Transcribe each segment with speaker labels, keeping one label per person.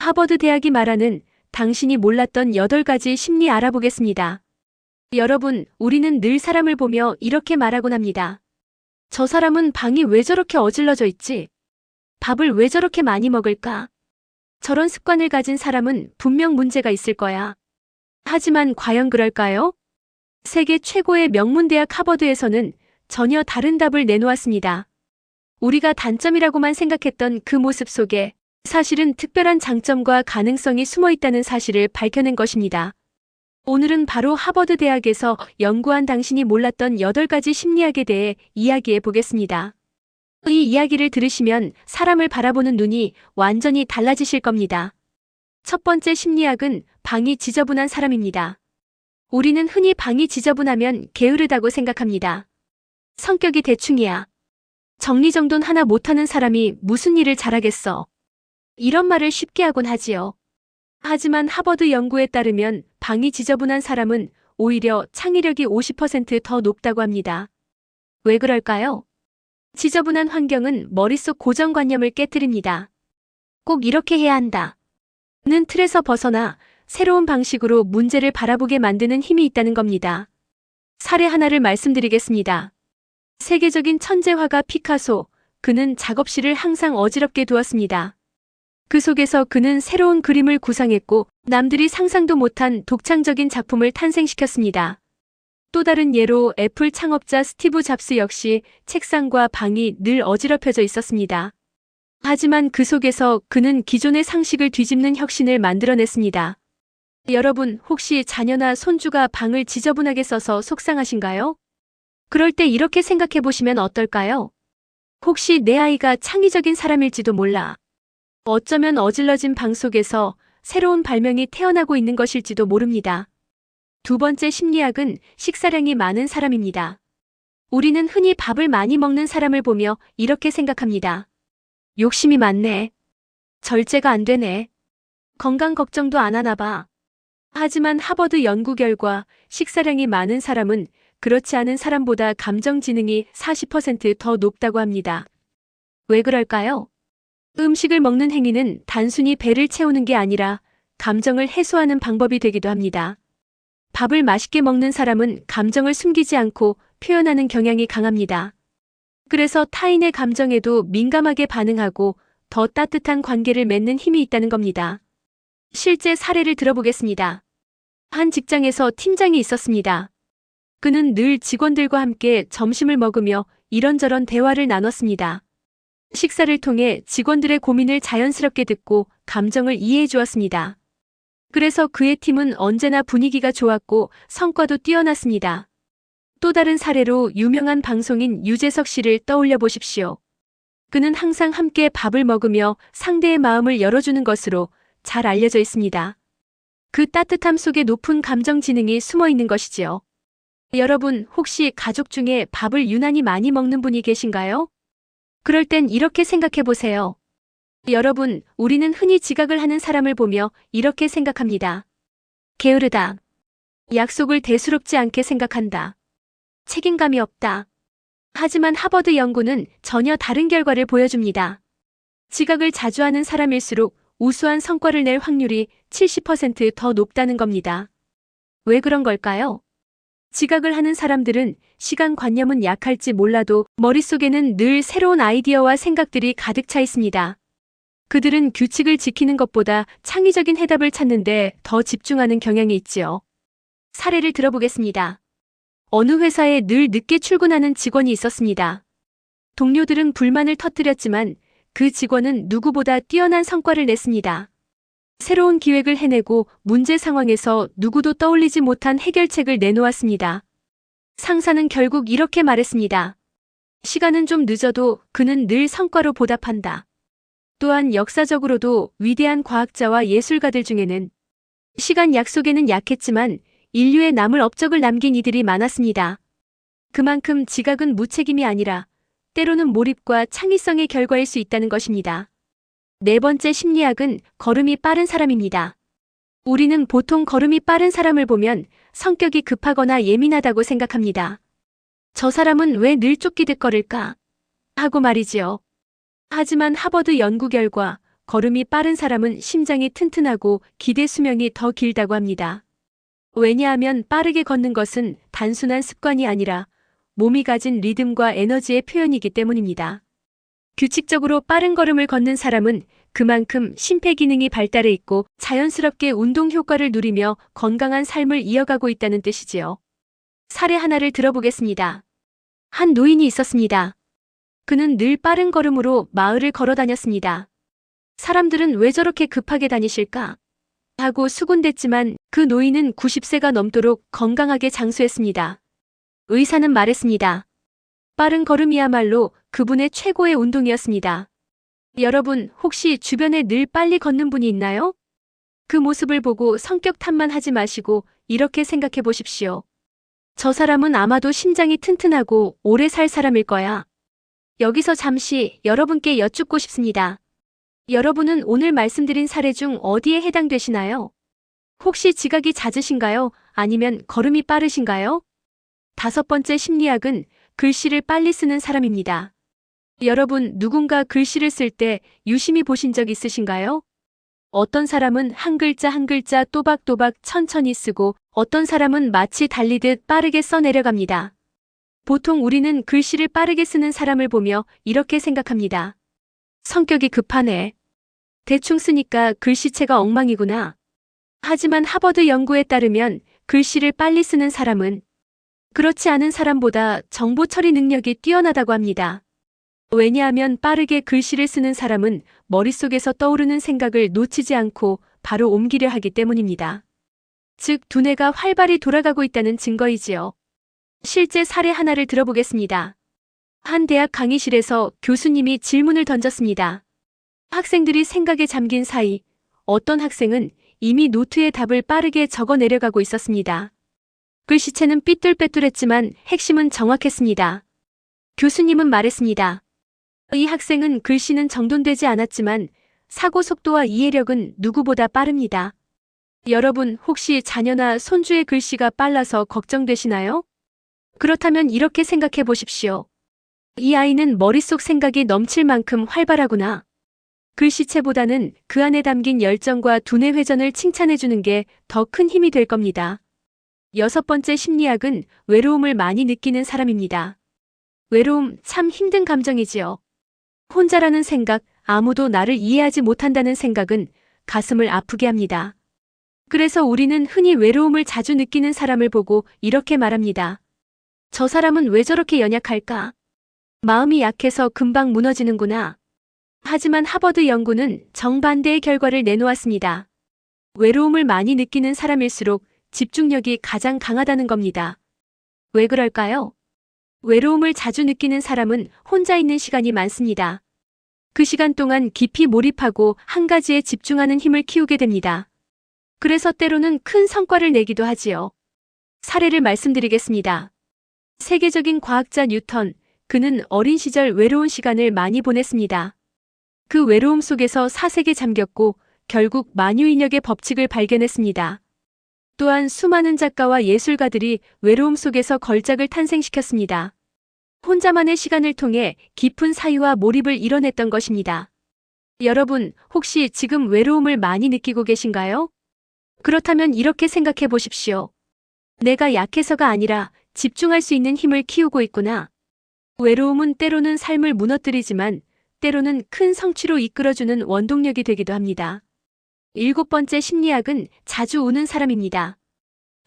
Speaker 1: 하버드 대학이 말하는 당신이 몰랐던 8가지 심리 알아보겠습니다. 여러분, 우리는 늘 사람을 보며 이렇게 말하곤 합니다. 저 사람은 방이 왜 저렇게 어질러져 있지? 밥을 왜 저렇게 많이 먹을까? 저런 습관을 가진 사람은 분명 문제가 있을 거야. 하지만 과연 그럴까요? 세계 최고의 명문대학 하버드에서는 전혀 다른 답을 내놓았습니다. 우리가 단점이라고만 생각했던 그 모습 속에 사실은 특별한 장점과 가능성이 숨어 있다는 사실을 밝혀낸 것입니다. 오늘은 바로 하버드 대학에서 연구한 당신이 몰랐던 8가지 심리학에 대해 이야기해 보겠습니다. 이 이야기를 들으시면 사람을 바라보는 눈이 완전히 달라지실 겁니다. 첫 번째 심리학은 방이 지저분한 사람입니다. 우리는 흔히 방이 지저분하면 게으르다고 생각합니다. 성격이 대충이야. 정리정돈 하나 못하는 사람이 무슨 일을 잘하겠어. 이런 말을 쉽게 하곤 하지요. 하지만 하버드 연구에 따르면 방이 지저분한 사람은 오히려 창의력이 50% 더 높다고 합니다. 왜 그럴까요? 지저분한 환경은 머릿속 고정관념을 깨뜨립니다. 꼭 이렇게 해야 한다. 는 틀에서 벗어나 새로운 방식으로 문제를 바라보게 만드는 힘이 있다는 겁니다. 사례 하나를 말씀드리겠습니다. 세계적인 천재 화가 피카소, 그는 작업실을 항상 어지럽게 두었습니다. 그 속에서 그는 새로운 그림을 구상했고 남들이 상상도 못한 독창적인 작품을 탄생시켰습니다. 또 다른 예로 애플 창업자 스티브 잡스 역시 책상과 방이 늘 어지럽혀져 있었습니다. 하지만 그 속에서 그는 기존의 상식을 뒤집는 혁신을 만들어냈습니다. 여러분, 혹시 자녀나 손주가 방을 지저분하게 써서 속상하신가요? 그럴 때 이렇게 생각해 보시면 어떨까요? 혹시 내 아이가 창의적인 사람일지도 몰라. 어쩌면 어질러진 방 속에서 새로운 발명이 태어나고 있는 것일지도 모릅니다. 두 번째 심리학은 식사량이 많은 사람입니다. 우리는 흔히 밥을 많이 먹는 사람을 보며 이렇게 생각합니다. 욕심이 많네. 절제가 안 되네. 건강 걱정도 안 하나 봐. 하지만 하버드 연구 결과 식사량이 많은 사람은 그렇지 않은 사람보다 감정 지능이 40% 더 높다고 합니다. 왜 그럴까요? 음식을 먹는 행위는 단순히 배를 채우는 게 아니라 감정을 해소하는 방법이 되기도 합니다. 밥을 맛있게 먹는 사람은 감정을 숨기지 않고 표현하는 경향이 강합니다. 그래서 타인의 감정에도 민감하게 반응하고 더 따뜻한 관계를 맺는 힘이 있다는 겁니다. 실제 사례를 들어보겠습니다. 한 직장에서 팀장이 있었습니다. 그는 늘 직원들과 함께 점심을 먹으며 이런저런 대화를 나눴습니다. 식사를 통해 직원들의 고민을 자연스럽게 듣고 감정을 이해해 주었습니다. 그래서 그의 팀은 언제나 분위기가 좋았고 성과도 뛰어났습니다. 또 다른 사례로 유명한 방송인 유재석 씨를 떠올려 보십시오. 그는 항상 함께 밥을 먹으며 상대의 마음을 열어주는 것으로 잘 알려져 있습니다. 그 따뜻함 속에 높은 감정 지능이 숨어 있는 것이지요. 여러분, 혹시 가족 중에 밥을 유난히 많이 먹는 분이 계신가요? 그럴 땐 이렇게 생각해 보세요. 여러분, 우리는 흔히 지각을 하는 사람을 보며 이렇게 생각합니다. 게으르다. 약속을 대수롭지 않게 생각한다. 책임감이 없다. 하지만 하버드 연구는 전혀 다른 결과를 보여줍니다. 지각을 자주 하는 사람일수록 우수한 성과를 낼 확률이 70%더 높다는 겁니다. 왜 그런 걸까요? 지각을 하는 사람들은 시간관념은 약할지 몰라도 머릿속에는 늘 새로운 아이디어와 생각들이 가득 차 있습니다. 그들은 규칙을 지키는 것보다 창의적인 해답을 찾는데 더 집중하는 경향이 있지요. 사례를 들어보겠습니다. 어느 회사에 늘 늦게 출근하는 직원이 있었습니다. 동료들은 불만을 터뜨렸지만 그 직원은 누구보다 뛰어난 성과를 냈습니다. 새로운 기획을 해내고 문제 상황에서 누구도 떠올리지 못한 해결책을 내놓았습니다. 상사는 결국 이렇게 말했습니다. 시간은 좀 늦어도 그는 늘 성과로 보답한다. 또한 역사적으로도 위대한 과학자와 예술가들 중에는 시간 약속에는 약했지만 인류에 남을 업적을 남긴 이들이 많았습니다. 그만큼 지각은 무책임이 아니라 때로는 몰입과 창의성의 결과일 수 있다는 것입니다. 네 번째 심리학은 걸음이 빠른 사람입니다. 우리는 보통 걸음이 빠른 사람을 보면 성격이 급하거나 예민하다고 생각합니다. 저 사람은 왜 늘 쫓기듯거릴까? 하고 말이지요. 하지만 하버드 연구 결과 걸음이 빠른 사람은 심장이 튼튼하고 기대 수명이 더 길다고 합니다. 왜냐하면 빠르게 걷는 것은 단순한 습관이 아니라 몸이 가진 리듬과 에너지의 표현이기 때문입니다. 규칙적으로 빠른 걸음을 걷는 사람은 그만큼 심폐기능이 발달해 있고 자연스럽게 운동 효과를 누리며 건강한 삶을 이어가고 있다는 뜻이지요. 사례 하나를 들어보겠습니다. 한 노인이 있었습니다. 그는 늘 빠른 걸음으로 마을을 걸어 다녔습니다. 사람들은 왜 저렇게 급하게 다니실까? 하고 수군댔지만 그 노인은 90세가 넘도록 건강하게 장수했습니다. 의사는 말했습니다. 빠른 걸음이야말로 그분의 최고의 운동이었습니다. 여러분, 혹시 주변에 늘 빨리 걷는 분이 있나요? 그 모습을 보고 성격 탓만 하지 마시고 이렇게 생각해 보십시오. 저 사람은 아마도 심장이 튼튼하고 오래 살 사람일 거야. 여기서 잠시 여러분께 여쭙고 싶습니다. 여러분은 오늘 말씀드린 사례 중 어디에 해당되시나요? 혹시 지각이 잦으신가요? 아니면 걸음이 빠르신가요? 5번째 심리학은 글씨를 빨리 쓰는 사람입니다. 여러분, 누군가 글씨를 쓸 때 유심히 보신 적 있으신가요? 어떤 사람은 한 글자 한 글자 또박또박 천천히 쓰고 어떤 사람은 마치 달리듯 빠르게 써내려갑니다. 보통 우리는 글씨를 빠르게 쓰는 사람을 보며 이렇게 생각합니다. 성격이 급하네. 대충 쓰니까 글씨체가 엉망이구나. 하지만 하버드 연구에 따르면 글씨를 빨리 쓰는 사람은 그렇지 않은 사람보다 정보 처리 능력이 뛰어나다고 합니다. 왜냐하면 빠르게 글씨를 쓰는 사람은 머릿속에서 떠오르는 생각을 놓치지 않고 바로 옮기려 하기 때문입니다. 즉, 두뇌가 활발히 돌아가고 있다는 증거이지요. 실제 사례 하나를 들어보겠습니다. 한 대학 강의실에서 교수님이 질문을 던졌습니다. 학생들이 생각에 잠긴 사이 어떤 학생은 이미 노트에 답을 빠르게 적어 내려가고 있었습니다. 글씨체는 삐뚤빼뚤했지만 핵심은 정확했습니다. 교수님은 말했습니다. 이 학생은 글씨는 정돈되지 않았지만 사고 속도와 이해력은 누구보다 빠릅니다. 여러분, 혹시 자녀나 손주의 글씨가 빨라서 걱정되시나요? 그렇다면 이렇게 생각해 보십시오. 이 아이는 머릿속 생각이 넘칠 만큼 활발하구나. 글씨체보다는 그 안에 담긴 열정과 두뇌 회전을 칭찬해 주는 게 더 큰 힘이 될 겁니다. 6번째 심리학은 외로움을 많이 느끼는 사람입니다. 외로움 참 힘든 감정이지요. 혼자라는 생각, 아무도 나를 이해하지 못한다는 생각은 가슴을 아프게 합니다. 그래서 우리는 흔히 외로움을 자주 느끼는 사람을 보고 이렇게 말합니다. 저 사람은 왜 저렇게 연약할까? 마음이 약해서 금방 무너지는구나. 하지만 하버드 연구는 정반대의 결과를 내놓았습니다. 외로움을 많이 느끼는 사람일수록 집중력이 가장 강하다는 겁니다. 왜 그럴까요? 외로움을 자주 느끼는 사람은 혼자 있는 시간이 많습니다. 그 시간 동안 깊이 몰입하고 한 가지에 집중하는 힘을 키우게 됩니다. 그래서 때로는 큰 성과를 내기도 하지요. 사례를 말씀드리겠습니다. 세계적인 과학자 뉴턴, 그는 어린 시절 외로운 시간을 많이 보냈습니다. 그 외로움 속에서 사색에 잠겼고 결국 만유인력의 법칙을 발견했습니다. 또한 수많은 작가와 예술가들이 외로움 속에서 걸작을 탄생시켰습니다. 혼자만의 시간을 통해 깊은 사유와 몰입을 이뤄냈던 것입니다. 여러분, 혹시 지금 외로움을 많이 느끼고 계신가요? 그렇다면 이렇게 생각해 보십시오. 내가 약해서가 아니라 집중할 수 있는 힘을 키우고 있구나. 외로움은 때로는 삶을 무너뜨리지만 때로는 큰 성취로 이끌어주는 원동력이 되기도 합니다. 7번째 심리학은 자주 우는 사람입니다.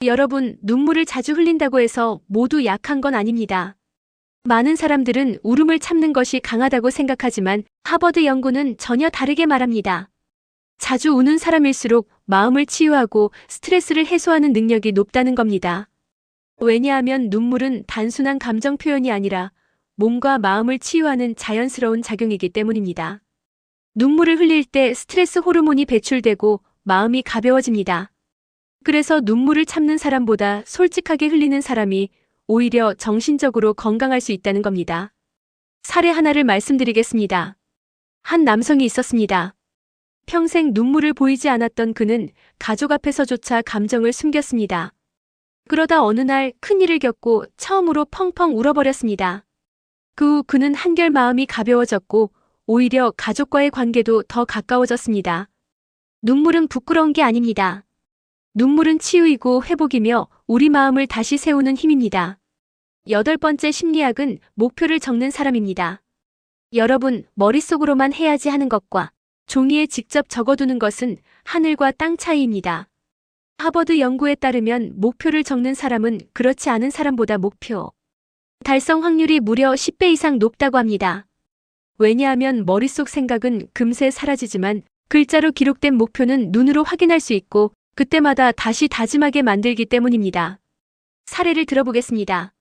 Speaker 1: 여러분, 눈물을 자주 흘린다고 해서 모두 약한 건 아닙니다. 많은 사람들은 울음을 참는 것이 강하다고 생각하지만 하버드 연구는 전혀 다르게 말합니다. 자주 우는 사람일수록 마음을 치유하고 스트레스를 해소하는 능력이 높다는 겁니다. 왜냐하면 눈물은 단순한 감정 표현이 아니라 몸과 마음을 치유하는 자연스러운 작용이기 때문입니다. 눈물을 흘릴 때 스트레스 호르몬이 배출되고 마음이 가벼워집니다. 그래서 눈물을 참는 사람보다 솔직하게 흘리는 사람이 오히려 정신적으로 건강할 수 있다는 겁니다. 사례 하나를 말씀드리겠습니다. 한 남성이 있었습니다. 평생 눈물을 보이지 않았던 그는 가족 앞에서조차 감정을 숨겼습니다. 그러다 어느 날 큰일을 겪고 처음으로 펑펑 울어버렸습니다. 그 후 그는 한결 마음이 가벼워졌고 오히려 가족과의 관계도 더 가까워졌습니다. 눈물은 부끄러운 게 아닙니다. 눈물은 치유이고 회복이며 우리 마음을 다시 세우는 힘입니다. 8번째 심리학은 목표를 적는 사람입니다. 여러분, 머릿속으로만 해야지 하는 것과 종이에 직접 적어두는 것은 하늘과 땅 차이입니다. 하버드 연구에 따르면 목표를 적는 사람은 그렇지 않은 사람보다 목표 달성 확률이 무려 10배 이상 높다고 합니다. 왜냐하면 머릿속 생각은 금세 사라지지만 글자로 기록된 목표는 눈으로 확인할 수 있고 그때마다 다시 다짐하게 만들기 때문입니다. 사례를 들어보겠습니다.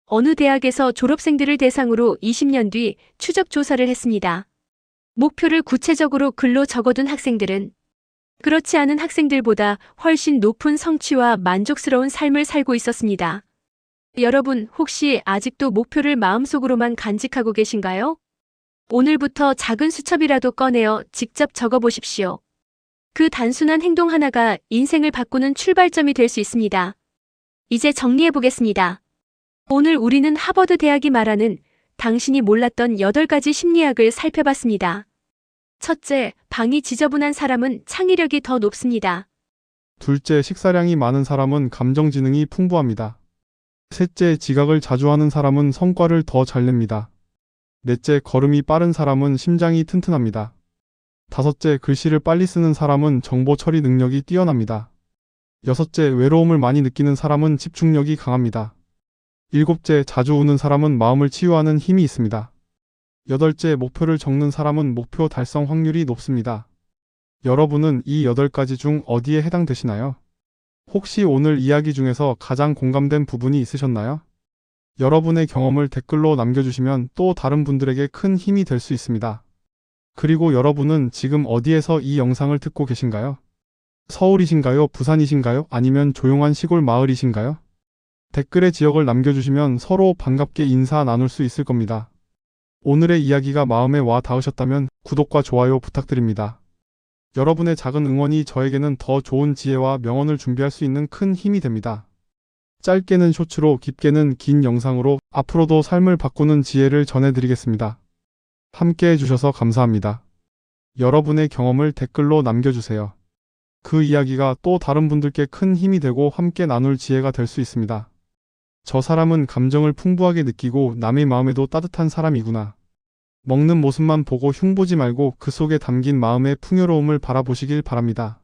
Speaker 1: 어느 대학에서 졸업생들을 대상으로 20년 뒤 추적 조사를 했습니다. 목표를 구체적으로 글로 적어둔 학생들은 그렇지 않은 학생들보다 훨씬 높은 성취와 만족스러운 삶을 살고 있었습니다. 여러분, 혹시 아직도 목표를 마음속으로만 간직하고 계신가요? 오늘부터 작은 수첩이라도 꺼내어 직접 적어보십시오. 그 단순한 행동 하나가 인생을 바꾸는 출발점이 될 수 있습니다. 이제 정리해보겠습니다. 오늘 우리는 하버드 대학이 말하는 당신이 몰랐던 8가지 심리학을 살펴봤습니다. 첫째, 방이 지저분한 사람은 창의력이 더 높습니다.
Speaker 2: 둘째, 식사량이 많은 사람은 감정 지능이 풍부합니다. 셋째, 지각을 자주 하는 사람은 성과를 더 잘 냅니다. 넷째, 걸음이 빠른 사람은 심장이 튼튼합니다. 다섯째, 글씨를 빨리 쓰는 사람은 정보 처리 능력이 뛰어납니다. 여섯째, 외로움을 많이 느끼는 사람은 집중력이 강합니다. 일곱째, 자주 우는 사람은 마음을 치유하는 힘이 있습니다. 여덟째, 목표를 적는 사람은 목표 달성 확률이 높습니다. 여러분은 이 8가지 중 어디에 해당되시나요? 혹시 오늘 이야기 중에서 가장 공감된 부분이 있으셨나요? 여러분의 경험을 댓글로 남겨주시면 또 다른 분들에게 큰 힘이 될 수 있습니다. 그리고 여러분은 지금 어디에서 이 영상을 듣고 계신가요? 서울이신가요? 부산이신가요? 아니면 조용한 시골 마을이신가요? 댓글에 지역을 남겨주시면 서로 반갑게 인사 나눌 수 있을 겁니다. 오늘의 이야기가 마음에 와 닿으셨다면 구독과 좋아요 부탁드립니다. 여러분의 작은 응원이 저에게는 더 좋은 지혜와 명언을 준비할 수 있는 큰 힘이 됩니다. 짧게는 쇼츠로, 깊게는 긴 영상으로 앞으로도 삶을 바꾸는 지혜를 전해드리겠습니다. 함께 해주셔서 감사합니다. 여러분의 경험을 댓글로 남겨주세요. 그 이야기가 또 다른 분들께 큰 힘이 되고 함께 나눌 지혜가 될 수 있습니다. 저 사람은 감정을 풍부하게 느끼고 남의 마음에도 따뜻한 사람이구나. 먹는 모습만 보고 흉보지 말고 그 속에 담긴 마음의 풍요로움을 바라보시길 바랍니다.